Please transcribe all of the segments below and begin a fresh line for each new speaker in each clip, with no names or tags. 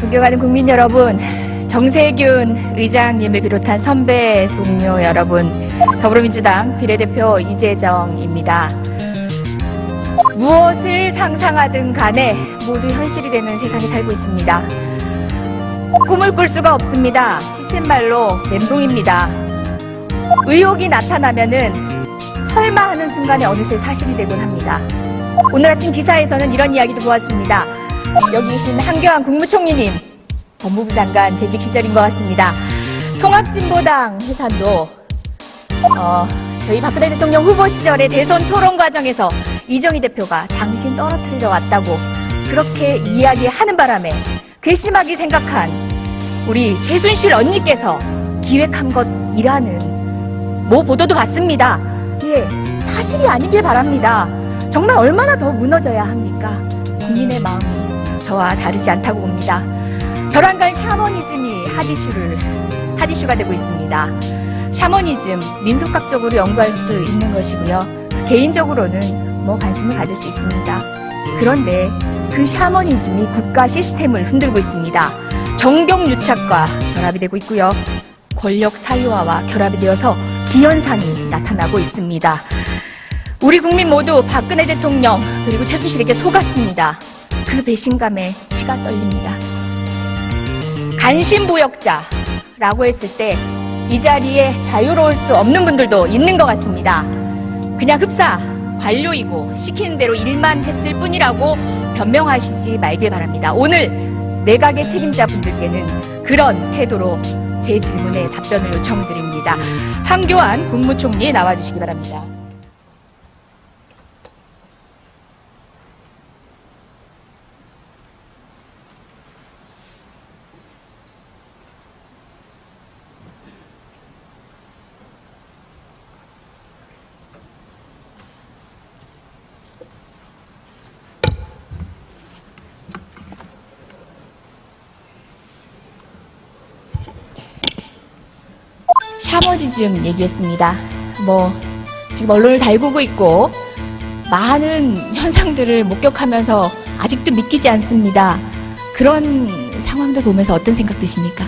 존경하는 국민 여러분, 정세균 의장님을 비롯한 선배 동료 여러분, 더불어민주당 비례대표 이재정입니다. 무엇을 상상하든 간에 모두 현실이 되는 세상에 살고 있습니다. 꿈을 꿀 수가 없습니다. 시쳇말로 멘붕입니다. 의혹이 나타나면은 설마 하는 순간에 어느새 사실이 되곤 합니다. 오늘 아침 기사에서는 이런 이야기도 보았습니다. 여기 계신 한교안 국무총리님, 법무부 장관 재직 시절인 것 같습니다. 통합진보당 해산도 저희 박근혜 대통령 후보 시절의 대선 토론 과정에서 이정희 대표가 당신 떨어뜨리러 왔다고 그렇게 이야기하는 바람에 괘씸하게 생각한 우리 최순실 언니께서 기획한 것이라는 보도도 봤습니다. 예, 사실이 아니길 바랍니다. 정말 얼마나 더 무너져야 합니까? 국민의 마음이 저와 다르지 않다고 봅니다. 벼랑간 샤머니즘이 핫이슈가 되고 있습니다. 샤머니즘, 민속학적으로 연구할 수도 있는 것이고요. 개인적으로는 관심을 가질 수 있습니다. 그런데 그 샤머니즘이 국가 시스템을 흔들고 있습니다. 정경유착과 결합이 되고 있고요. 권력 사유화와 결합이 되어서 기현상이 나타나고 있습니다. 우리 국민 모두 박근혜 대통령 그리고 최순실에게 속았습니다. 그 배신감에 치가 떨립니다. 간신부역자라고 했을 때 이 자리에 자유로울 수 없는 분들도 있는 것 같습니다. 그냥 흡사, 관료이고 시키는 대로 일만 했을 뿐이라고 변명하시지 말길 바랍니다. 오늘 내각의 책임자분들께는 그런 태도로 제 질문에 답변을 요청드립니다. 한교안 국무총리 나와주시기 바랍니다. 샤머니즘 얘기했습니다. 지금 언론을 달구고 있고 많은 현상들을 목격하면서 아직도 믿기지 않습니다. 그런 상황들 보면서 어떤 생각 드십니까?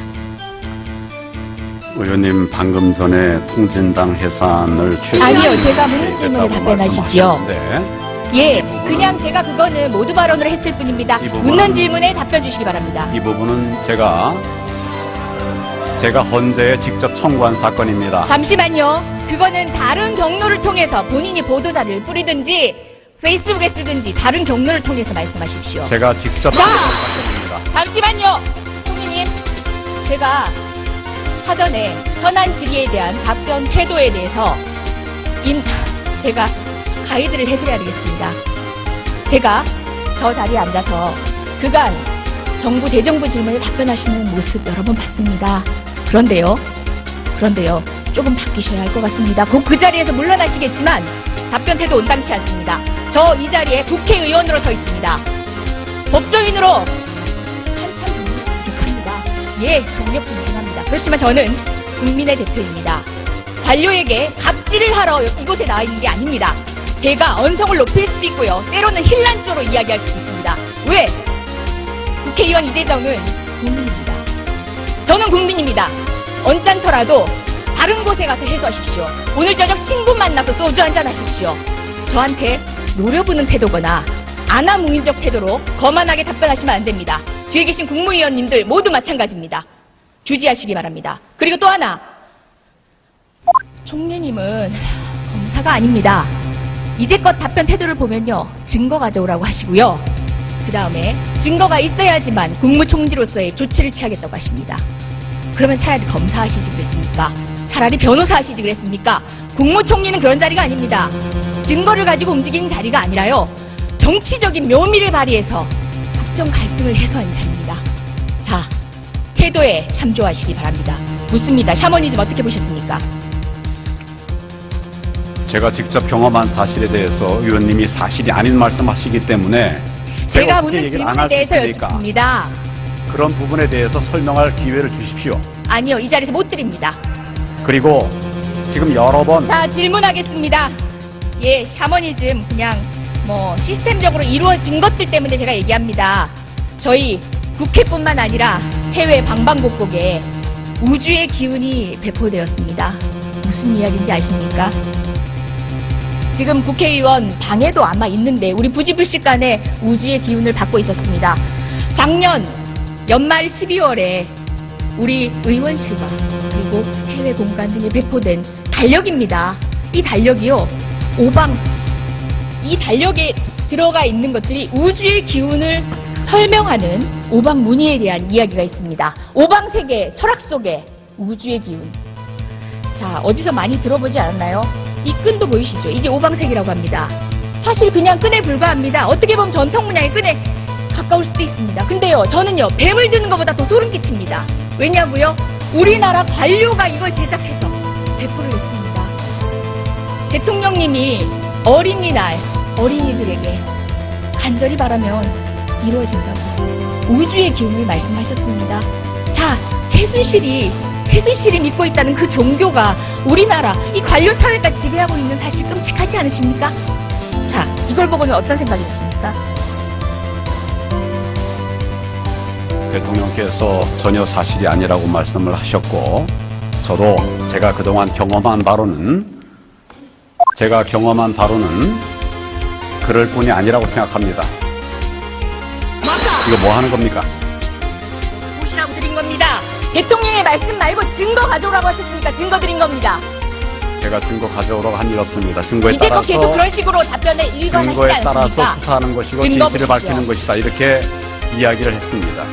의원님 방금 전에 통진당 해산을
아니요, 제가 묻는 질문에 답변하시지요. 예, 그냥 제가 그거는 모두 발언을 했을 뿐입니다. 묻는 질문에 답변 주시기 바랍니다.
이 부분은 제가 헌재에 직접 청구한 사건입니다.
잠시만요. 그거는 다른 경로를 통해서 본인이 보도자료를 뿌리든지 페이스북에 쓰든지 다른 경로를 통해서 말씀하십시오.
제가 직접 사건입니다.
잠시만요. 총리님, 제가 사전에 현안 질의에 대한 답변 태도에 대해서 제가 가이드를 해드려야 되겠습니다. 제가 저 자리에 앉아서 그간 정부 대정부 질문에 답변하시는 모습 여러 번 봤습니다. 그런데요, 조금 바뀌셔야 할 것 같습니다. 곧 그 자리에서 물러나시겠지만 답변 태도 온당치 않습니다. 저 이 자리에 국회의원으로 서 있습니다. 법조인으로 한참 경력 부족합니다. 예, 경력 존중합니다. 그렇지만 저는 국민의 대표입니다. 관료에게 갑질을 하러 이곳에 나와 있는 게 아닙니다. 제가 언성을 높일 수도 있고요. 때로는 힐난조로 이야기할 수도 있습니다. 왜? 국회의원 이재정은 국민입니다. 저는 국민입니다. 언짢더라도 다른 곳에 가서 해소하십시오. 오늘 저녁 친구 만나서 소주 한잔 하십시오. 저한테 노려보는 태도거나 아나무인적 태도로 거만하게 답변하시면 안 됩니다. 뒤에 계신 국무위원님들 모두 마찬가지입니다. 주지하시기 바랍니다. 그리고 또 하나, 총리님은 검사가 아닙니다. 이제껏 답변 태도를 보면요, 증거 가져오라고 하시고요. 그 다음에 증거가 있어야지만 국무총리로서의 조치를 취하겠다고 하십니다. 그러면 차라리 검사하시지 그랬습니까? 차라리 변호사 하시지 그랬습니까? 국무총리는 그런 자리가 아닙니다. 증거를 가지고 움직이는 자리가 아니라요, 정치적인 묘미를 발휘해서 국정 갈등을 해소하는 자리입니다. 자, 태도에 참조하시기 바랍니다. 묻습니다. 샤머니즘 어떻게 보셨습니까?
제가 직접 경험한 사실에 대해서 의원님이 사실이 아닌 말씀하시기 때문에
제가 묻는 질문에 대해서 여쭙습니다.
그런 부분에 대해서 설명할 기회를 주십시오.
아니요, 이 자리에서 못 드립니다.
그리고 지금 여러 번
자, 질문하겠습니다. 예, 샤머니즘 그냥 시스템적으로 이루어진 것들 때문에 제가 얘기합니다. 저희 국회뿐만 아니라 해외 방방곡곡에 우주의 기운이 배포되었습니다. 무슨 이야기인지 아십니까? 지금 국회의원 방에도 아마 있는데 우리 부지불식간에 우주의 기운을 받고 있었습니다. 작년 연말 12월에 우리 의원실과 그리고 해외 공간 등에 배포된 달력입니다. 이 달력이요, 이 달력에 들어가 있는 것들이 우주의 기운을 설명하는 오방무늬에 대한 이야기가 있습니다. 오방세계 철학 속에 우주의 기운. 자, 어디서 많이 들어보지 않았나요? 이 끈도 보이시죠? 이게 오방색이라고 합니다. 사실 그냥 끈에 불과합니다. 어떻게 보면 전통 문양의 끈에 가까울 수도 있습니다. 근데요, 저는요, 뱀을 드는 것보다 더 소름 끼칩니다. 왜냐고요? 우리나라 관료가 이걸 제작해서 배포를 했습니다. 대통령님이 어린이날 어린이들에게 간절히 바라면 이루어진다고 우주의 기운을 말씀하셨습니다. 자, 최순실이 믿고 있다는 그 종교가 우리나라 이 관료 사회까지 지배하고 있는 사실 끔찍하지 않으십니까? 자, 이걸 보고는 어떤 생각이 드십니까?
대통령께서 전혀 사실이 아니라고 말씀을 하셨고, 저도 제가 그동안 경험한 바로는 그럴 뿐이 아니라고 생각합니다. 이거 뭐 하는 겁니까?
보시라고 드린 겁니다. 대통령의 말씀 말고 증거 가져오라고 하셨으니까 증거 드린 겁니다.
제가 증거 가져오라고 한 일 없습니다. 증거에
이제껏
따라서
계속 그런 식으로 답변에 일관하시지
증거에 따라서
않습니까?
수사하는 것이고
증거
진실을
보십시오.
밝히는 것이다, 이렇게 이야기를 했습니다.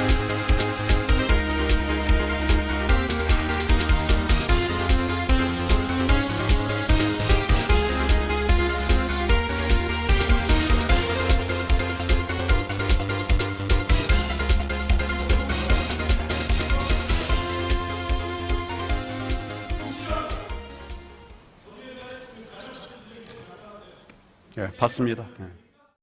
예, 봤습니다. 예.